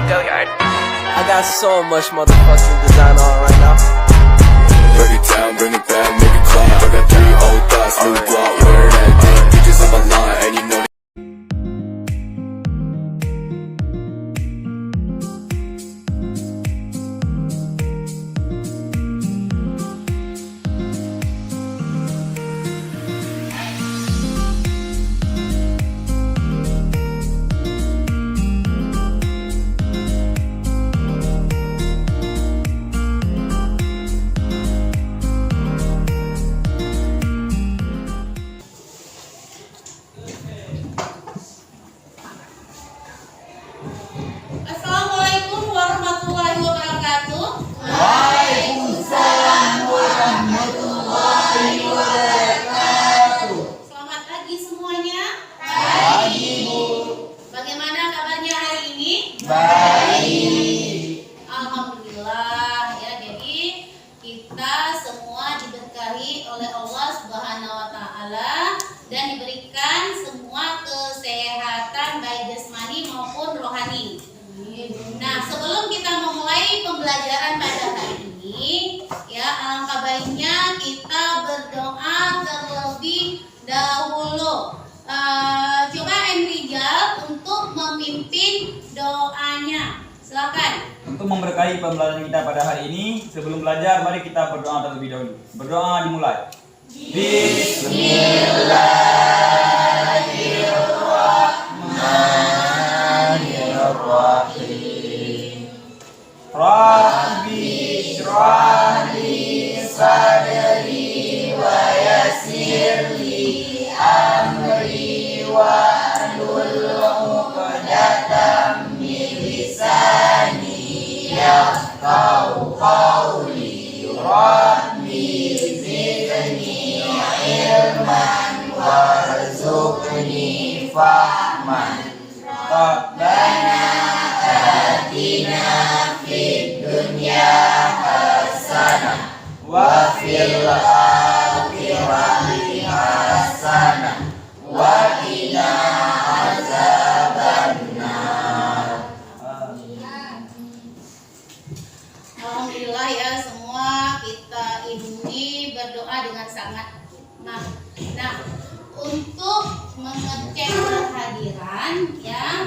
Go Yard. I got so much motherfucking design on right now. Break it down, bring it back, make it clap. I got 3 old thoughts, new block, where that damn bitches on my line, and you know. Assalamualaikum warahmatullahi wabarakatuh. Waalaikumsalam warahmatullahi wabarakatuh. Selamat pagi semuanya. Pagi, Bu. Bagaimana kabarnya hari ini? Baik. Alhamdulillah ya. Jadi kita semua diberkahi oleh Allah Subhanahu wa taala dan diberikan semua kesehatan baik jasmani maupun rohani. Nah, sebelum kita memulai pembelajaran pada hari ini, ya alangkah baiknya kita berdoa terlebih dahulu. Coba Enrijal untuk memimpin doanya. Silakan. Untuk memberkahi pembelajaran kita pada hari ini, sebelum belajar mari kita berdoa terlebih dahulu. Berdoa dimulai. Bismillahirrahmanirrahim. Rabbi shrah li sadri wa yassir li amri wahlul 'uqdatam min lisani yafqahu qawli. Rabbi zidni ilman warzuqni fahman. Rabbana atina fid dunya hasanah wa fil akhirati hasanah wa qina azabannar. Alhamdulillah ya, semua kita ini berdoa dengan sangat hikmah. Nah, untuk mengecek kehadiran ya,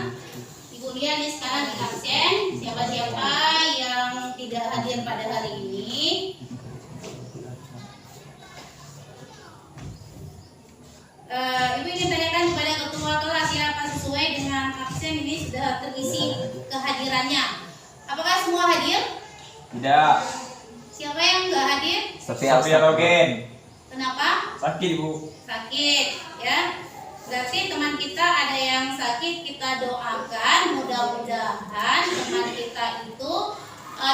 Ibu Lia nih sekarang di absen. Siapa-siapa yang tidak hadir pada hari ini, Ibu ingin tanyakan kepada ketua kelas ya, apa sesuai dengan absen ini sudah terisi kehadirannya? Apakah semua hadir? Tidak. Siapa yang nggak hadir? Sofia Rogen. Kenapa? Sakit, Bu. Sakit ya. Berarti teman kita ada yang sakit, kita doakan mudah-mudahan teman kita itu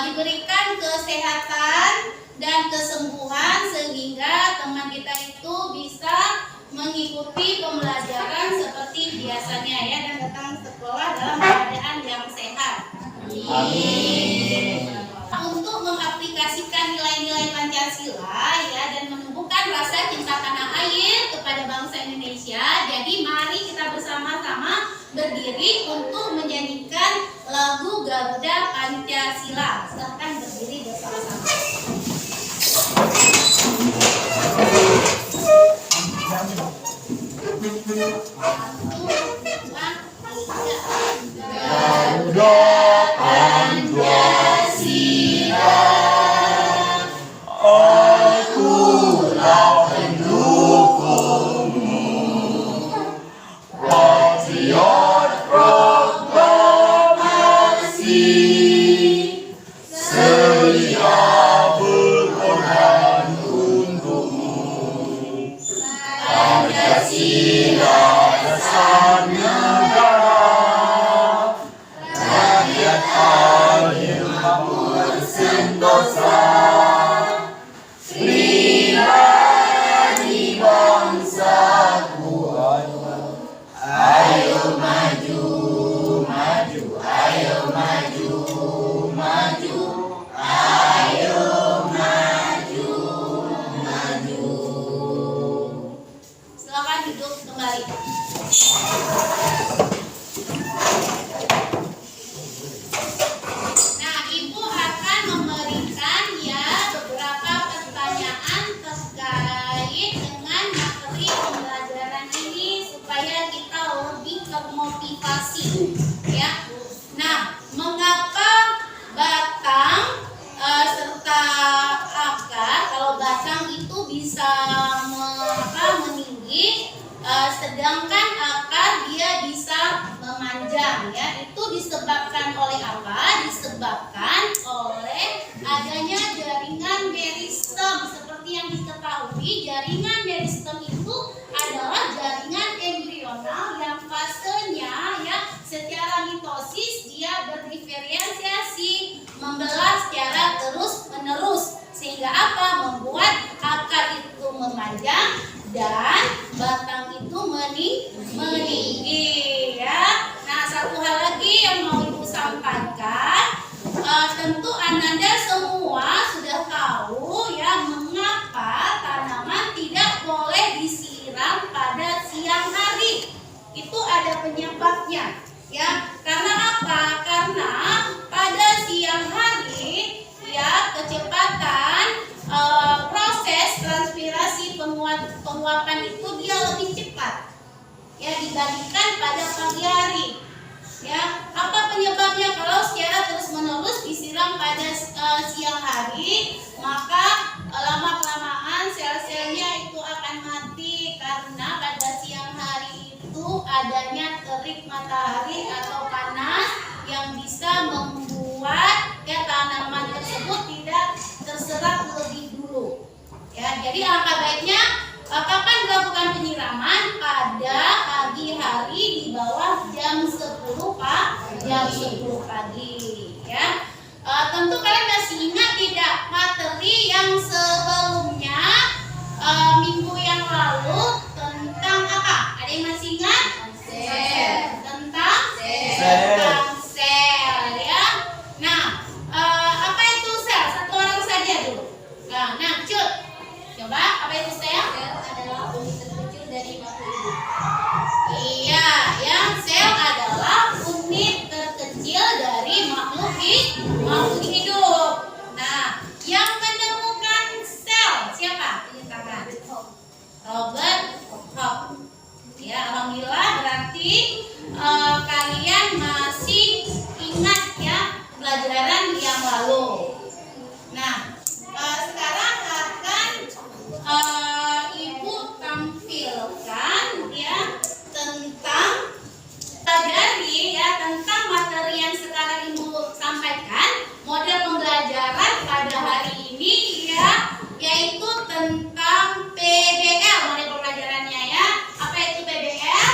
diberikan kesehatan dan kesembuhan sehingga teman kita itu bisa mengikuti pembelajaran seperti biasanya ya, dan datang sekolah dalam keadaan yang sehat. Amin. Untuk mengaplikasikan nilai-nilai Pancasila ya dan menumbuhkan rasa cinta tanah air kepada bangsa Indonesia, jadi mari kita bersama-sama berdiri untuk menyanyikan lagu Garuda Pancasila. Silahkan berdiri bersama-sama. Garuda Pancasila, akulah pendukungmu, patriot proklamasi, setia berkorban untukmu. Pancasila motivasi, ya. Nah, mengapa batang serta akar? Kalau batang itu bisa meninggi, sedangkan akar dia bisa memanjang, ya. Itu disebabkan oleh apa? Disebabkan oleh adanya jaringan meristem. Seperti yang diketahui, jaringan meristem itu adalah jaringan embrional yang fasenya, ya, secara mitosis dia berdiferensiasi, membelah secara terus menerus, sehingga apa? Membuat akar itu memanjang dan batang itu meninggi, ya. Nah, satu hal lagi yang mau Ibu sampaikan, tentu Ananda semua sudah tahu, ya, mengapa tanaman tidak boleh disiram pada siang hari. Itu ada penyebabnya, ya. Karena apa? Karena pada siang hari, ya, kecepatan proses transpirasi penguapan itu dia lebih cepat, ya, dibandingkan pada pagi hari, ya. Apa penyebabnya? Kalau secara terus menerus disiram pada siang hari, maka lama kelamaan sel-selnya itu akan mati, karena pada siang hari itu adanya terik matahari atau panas yang bisa membuat, ya, tanaman tersebut tidak terserap lebih dulu, ya. Jadi alangkah baiknya kapan dilakukan penyiraman? Pada pagi hari di bawah jam 10 pagi, ya. Tentu kalian masih ingat tidak materi yang sebelumnya minggu yang lalu tentang apa? Ada yang masih ingat? Tentang sel, ya. Nah, apa itu sel? Satu orang saja dulu. Nah, Cut, coba apa itu sel? Sel adalah unit terkecil dari makhluk hidup. Iya, ya, sel adalah unit terkecil dari makhluk hidup. Nah, yang menemukan sel siapa? Ini tangan. Robert Koch. Ya, alhamdulillah berarti kalian masih ingat, ya, pelajaran yang lalu. Nah, sekarang akan Ibu tampilkan, ya, tentang pelajari, ya, tentang materi yang sekarang Ibu sampaikan. Model pembelajaran pada hari ini, ya, yaitu tentang PBL. Model pembelajarannya, ya. Apa itu PBL?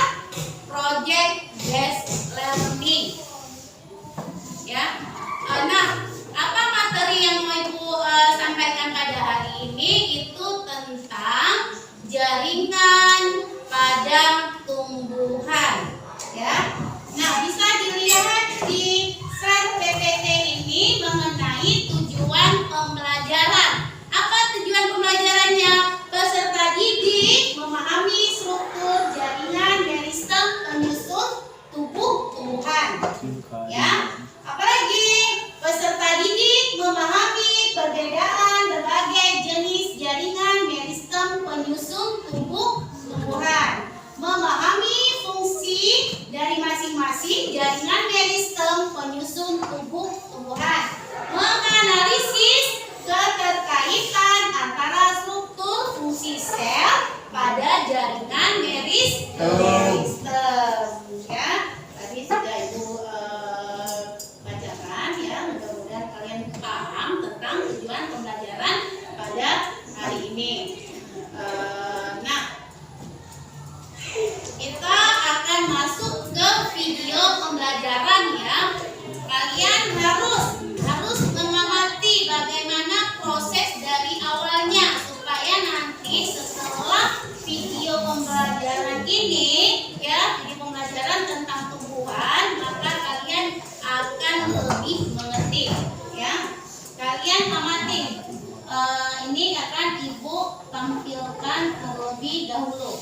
Project Based Learning, ya. Nah, apa materi yang mau Ibu sampaikan pada hari ini? Itu tentang jaringan pada tumbuhan, ya. Nah, bisa dilihat di slide PPT ini mengenai tujuan pembelajaran. Apa tujuan pembelajarannya? Peserta didik memahami struktur jaringan meristem penyusun tubuh tumbuhan, ya. Apalagi peserta didik memahami perbedaan berbagai jenis jaringan meristem penyusun tubuh tumbuhan, memahami fungsi dari masing-masing jaringan meristem penyusun tubuh tumbuhan, menganalisis keterkaitan antara struktur fungsi sel pada jaringan meristem, ya. Tadi sudah Ibu bacakan, ya. Mudah-mudahan kalian paham tentang tujuan pembelajaran pada hari ini. Nah, kita akan masuk ke video pembelajaran, ya. Kalian harus mengamati bagaimana proses dari awalnya, supaya nanti setelah video pembelajaran ini, ya, video pembelajaran tentang tumbuhan, maka kalian akan lebih mengerti, ya. Kalian amati. Ini akan Ibu tampilkan terlebih dahulu.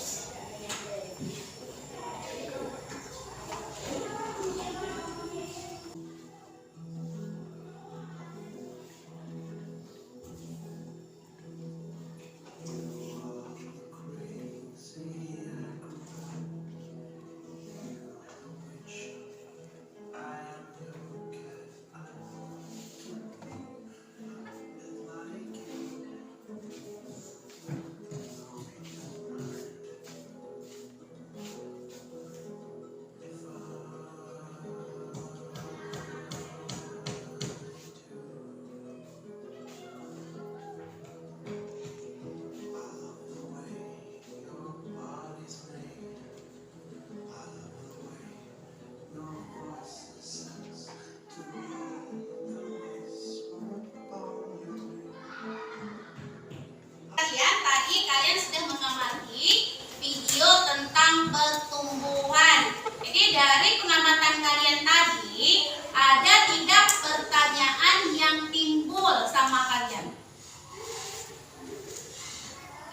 tadi kalian sudah mengamati video tentang pertumbuhan. Jadi dari pengamatan kalian tadi, ada tidak pertanyaan yang timbul sama kalian?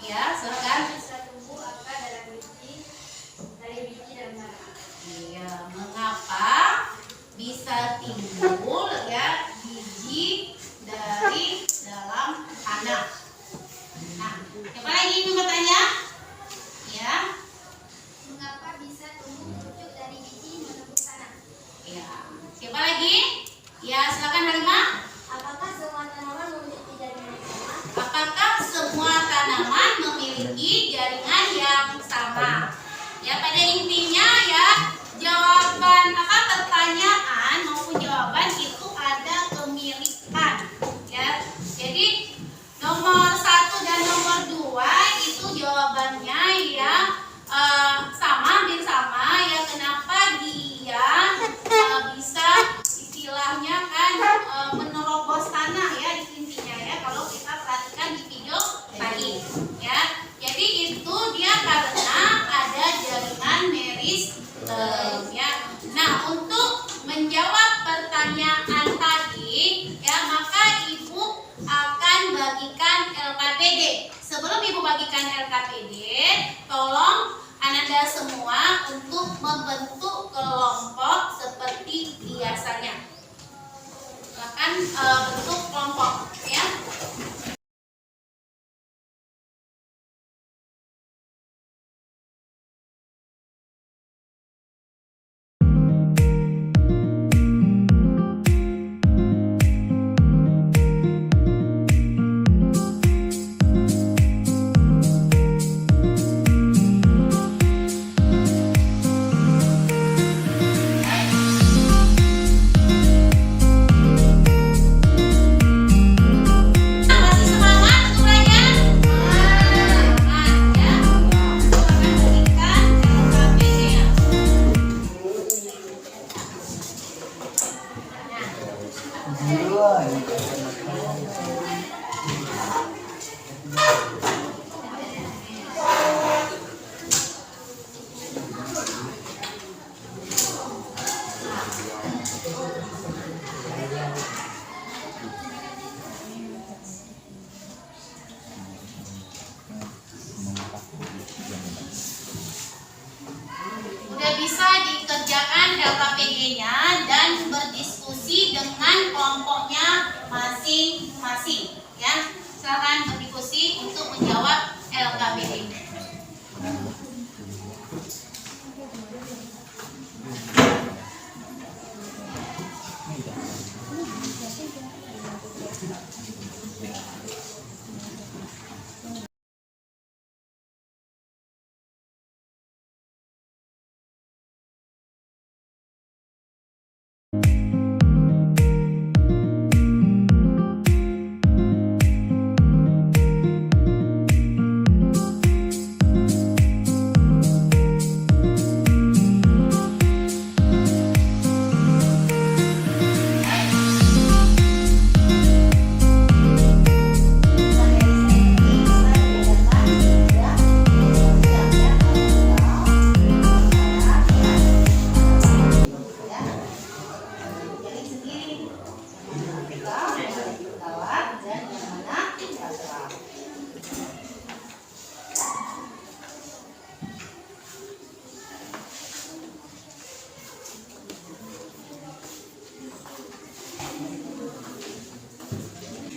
Ya, silakan. Bisa tumbuh apa dari biji dan tanah? Iya, mengapa bisa timbul ya biji dari dalam tanah? Nah, siapa lagi yang bertanya? Ya, Mengapa bisa tumbuh pucuk dari biji menembus tanah? ya. Siapa lagi? Ya, silakan Halimah. Apakah semua tanaman memiliki jaringan yang sama? Apakah semua tanaman memiliki jaringan yang sama? Ya, pada intinya ya, jawaban pertanyaan maupun jawaban itu ada kemiripan. Ya, jadi nomor 1 dan nomor 2 itu jawabannya ya sama, hampir sama ya. Kenapa dia bisa istilahnya kan menerobos tanah ya intinya ya, kalau kita perhatikan di video tadi ya. Jadi itu dia karena ada jaringan meristem ya. Nah, untuk menjawab pertanyaan tadi ya, maka Ibu akan bagikan LKPD. Sebelum Ibu bagikan LKPD, tolong Ananda semua untuk membentuk kelompok seperti biasanya. Silakan bentuk kelompok ya. Masih semangat untuk belajar? Semangat ya. Silakan bagikan LKPD-nya. Udah bisa dikerjakan LKPD-nya dan berdiskusi dengan kelompoknya masing-masing ya. Silakan berdiskusi untuk menjawab LKPD.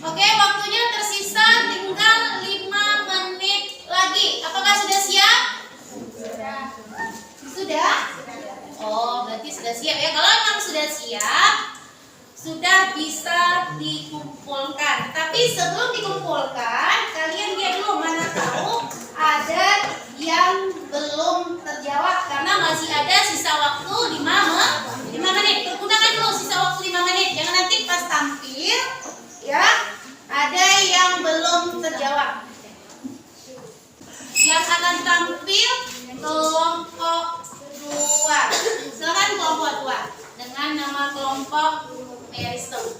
Oke, waktunya tersisa tinggal 5 menit lagi. Apakah sudah siap? Sudah? Oh, berarti sudah siap ya. Kalau memang sudah siap, sudah bisa dikumpulkan. Tapi sebelum dikumpulkan, kalian lihat dulu, mana tahu ada yang belum terjawab karena masih ada sisa waktu 5 menit. Gunakan dulu sisa waktu 5 menit. Jangan nanti pas tampil ya ada yang belum terjawab. Yang akan tampil kelompok 2. Silakan kelompok 2 dengan nama kelompok meristem.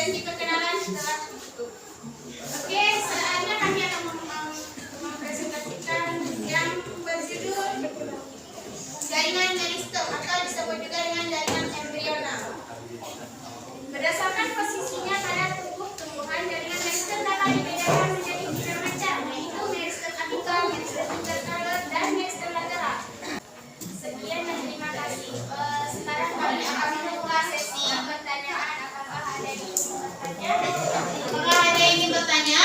sesi perkenalan setelah tutup. Oke, selanjutnya kami akan mempresentasikan yang berjudul jaringan meristem atau disebut juga dengan jaringan embrional. Berdasarkan posisinya pada tubuh tumbuhan, jaringan meristem dapat dibedakan menjadi 3 macam, yaitu meristem apikal, meristem interkaler, dan meristem lateral. Sekian dan terima kasih. Sekarang kami akan membuka sesi pertanyaan. Apakah ada yang ingin bertanya? Apakah ada yang ingin bertanya?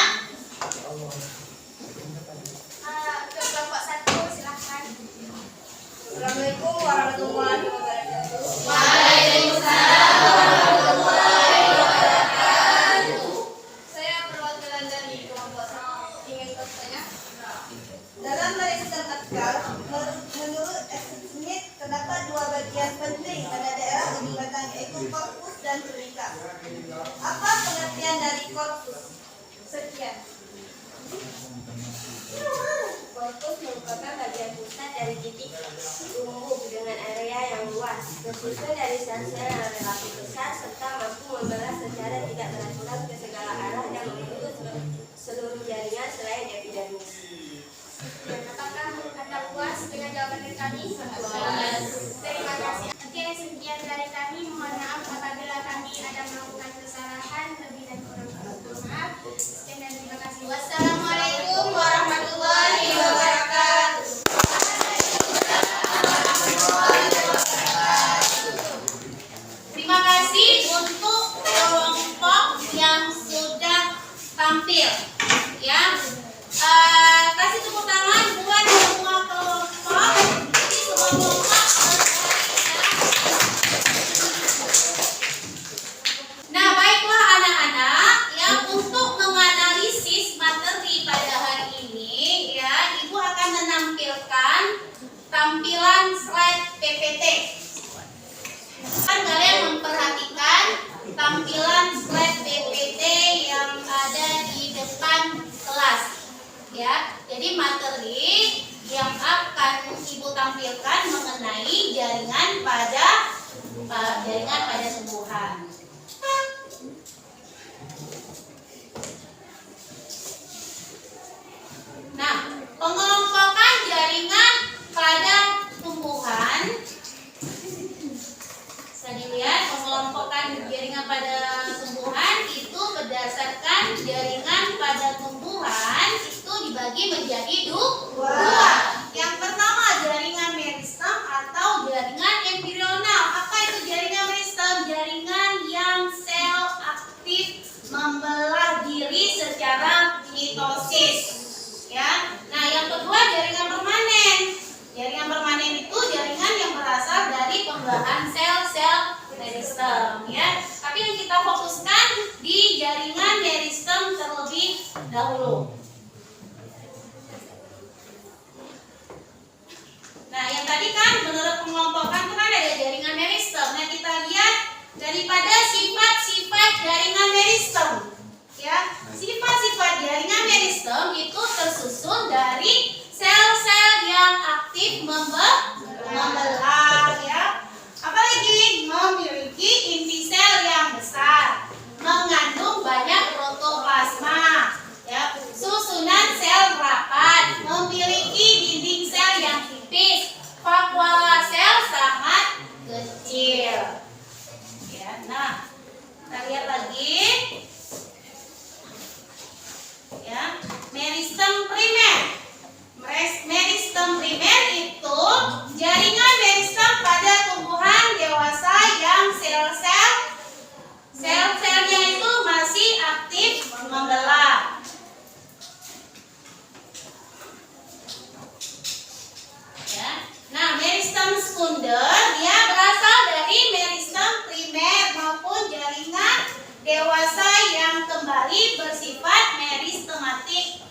Ke kelompok 1 silahkan. Assalamualaikum warahmatullahi wabarakatuh. Waalaikumsalam warahmatullahi wabarakatuh. Saya perwakilan dari kelompok 1 ingin bertanya. Dalam meristem apikal, menurut Edward Smith, terdapat 2 bagian penting pada daerah ujung batang, yaitu korpus dan tunika. Apa pengertian dari korpus? Sekian. Korpus merupakan bagian pusat dari titik tumbuh dengan area yang luas, tersusun dari sel-sel yang relatif besar serta mampu membelah secara tidak beraturan ke segala arah dan menyentuh seluruh jaringan selain epidermis. Dan apakah Anda puas dengan jawaban dari kami? Terima kasih. Oke, sekian dari kami. Mohon maaf apabila kami ada melakukan kesalahan. Lebih dan kurang mohon maaf. Sekian dan terima kasih. Wassalamualaikum warahmatullahi wabarakatuh. Terima kasih untuk kelompok yang sudah tampil. Ya, kasih tepuk tangan buat semua kelompok. Ini semua kelompok. Nah, baiklah anak-anak, ya, untuk menganalisis materi pada hari ini, ya, Ibu akan menampilkan tampilan slide PPT. Kan kalian memperhatikan tampilan slide PPT yang ada di depan kelas, ya. Jadi materi yang akan Ibu tampilkan mengenai jaringan pada tumbuhan. Nah, pengelompokan jaringan pada tumbuhan. Bisa dilihat pengelompokan jaringan pada tumbuhan itu berdasarkan jaringan pada tumbuhan itu dibagi menjadi dua. Yang pertama jaringan meristem atau jaringan embrional. Apa itu jaringan meristem? Jaringan yang sel aktif membelah diri secara mitosis. Ya. Nah, yang kedua jaringan permanen. Jaringan permanen itu jaringan yang berasal dari pembelahan sel-sel meristem, ya. Tapi yang kita fokuskan di jaringan meristem terlebih dahulu. Nah, yang tadi kan menurut pengelompokan itu kan ada jaringan meristem. Nah, kita lihat daripada sifat-sifat jaringan meristem. Ya, sifat-sifat jaringan meristem itu tersusun dari sel-sel yang aktif membelah, ya. Apalagi memiliki inti sel yang besar, mengandung banyak protoplasma, ya. Susunan sel rapat, memiliki dinding sel yang tipis, vakuola sel sangat kecil. Ya, nah, kita lihat lagi. Ya, meristem primer. Meristem primer itu jaringan meristem pada tumbuhan dewasa yang sel-selnya itu masih aktif membelah. Ya. Nah, meristem sekunder dia berasal dari meristem primer maupun jaringan dewasa yang kembali bersifat meristematik.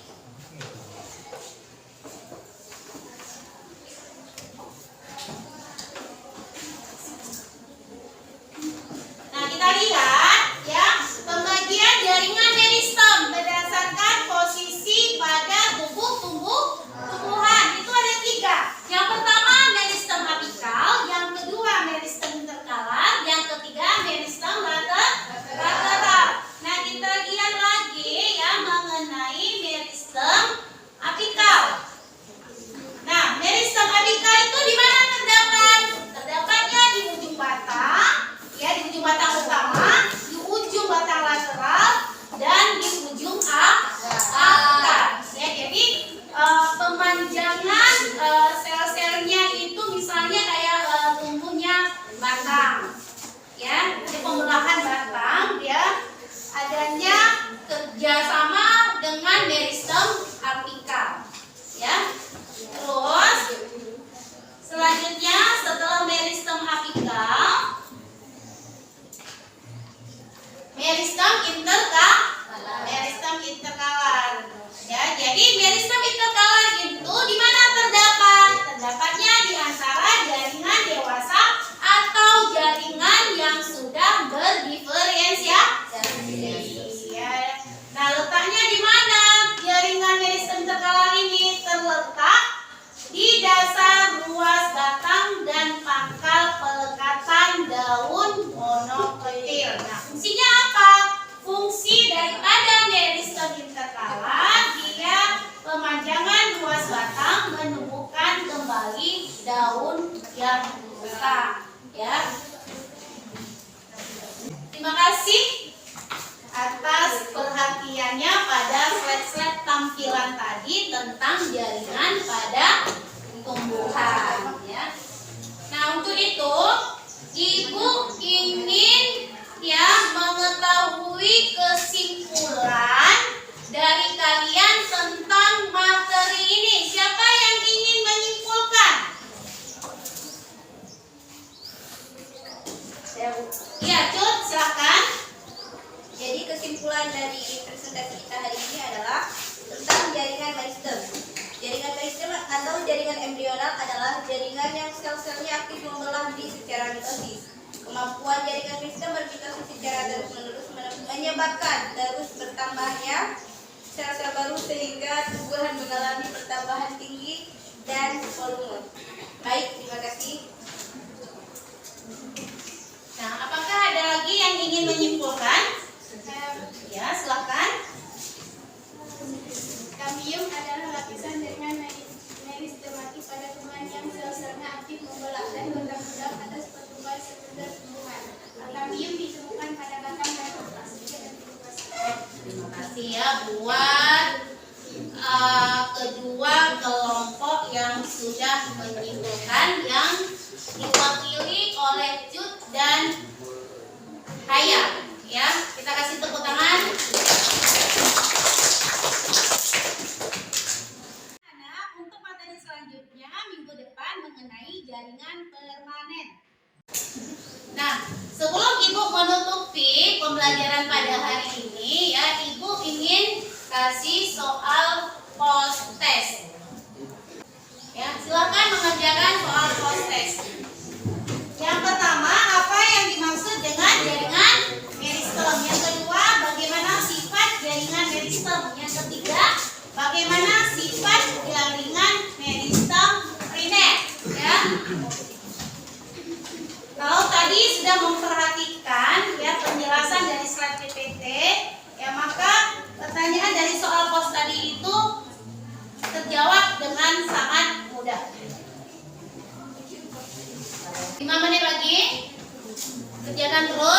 meristem interkalar. Ya, jadi meristem interkalar itu di mana terdapat? Terdapatnya di antara jaringan dewasa atau jaringan yang sudah berdiferensiasi. Ya. Nah, letaknya di mana? Jaringan meristem interkalar ini terletak di dasar ruas batang dan pangkal pelekatan daun monokotil. Nah, fungsinya apa? Fungsi daripada meristem interkalar dia pemanjangan ruas batang menumbuhkan kembali daun yang buka. Ya. Terima kasih atas perhatiannya pada slide-slide tampilan tadi tentang jaringan pada tumbuhan. Ya. Nah, untuk itu Ibu ingin mengetahui kesimpulan dari kalian tentang materi ini. Siapa yang ingin menyimpulkan? Ya, Cut, silakan. Jadi kesimpulan dari presentasi kita hari ini adalah tentang jaringan meristem. Jaringan meristem atau jaringan embrional adalah jaringan yang sel-selnya aktif membelah diri secara mitosis. Kemampuan jaringan meristem bermitosis secara terus-menerus menyebabkan terus bertambahnya sel-sel baru sehingga tumbuhan mengalami pertambahan tinggi dan volume. Baik, terima kasih. Nah, apakah ada lagi yang ingin menyimpulkan? Ya, silakan. Kambium adalah lapisan jaringan meristematik pada tumbuhan yang sel-selnya aktif membelah dan berdampak atas pertumbuhan sekunder tumbuhan. Kambium ditemukan pada batang dan permukaan. Terima kasih ya buat kedua kelompok yang sudah menyimpulkan yang diwakili oleh Cut dan Haya. Ya, kita kasih tepuk tangan. Untuk materi selanjutnya minggu depan mengenai jaringan permanen. Nah, sebelum Ibu menutupi pembelajaran pada hari ini, ya, Ibu ingin kasih soal post test. Ya, silakan mengerjakan soal post test. Yang pertama, apa yang dimaksud dengan jaringan meristem? Yang kedua, bagaimana sifat jaringan meristem? Yang ketiga, bagaimana sifat jaringan meristem primer? Ya. Kalau tadi sudah memperhatikan ya penjelasan dari slide PPT, ya maka pertanyaan dari soal pos tadi itu terjawab dengan sangat mudah. 5 menit lagi, kerjakan terus.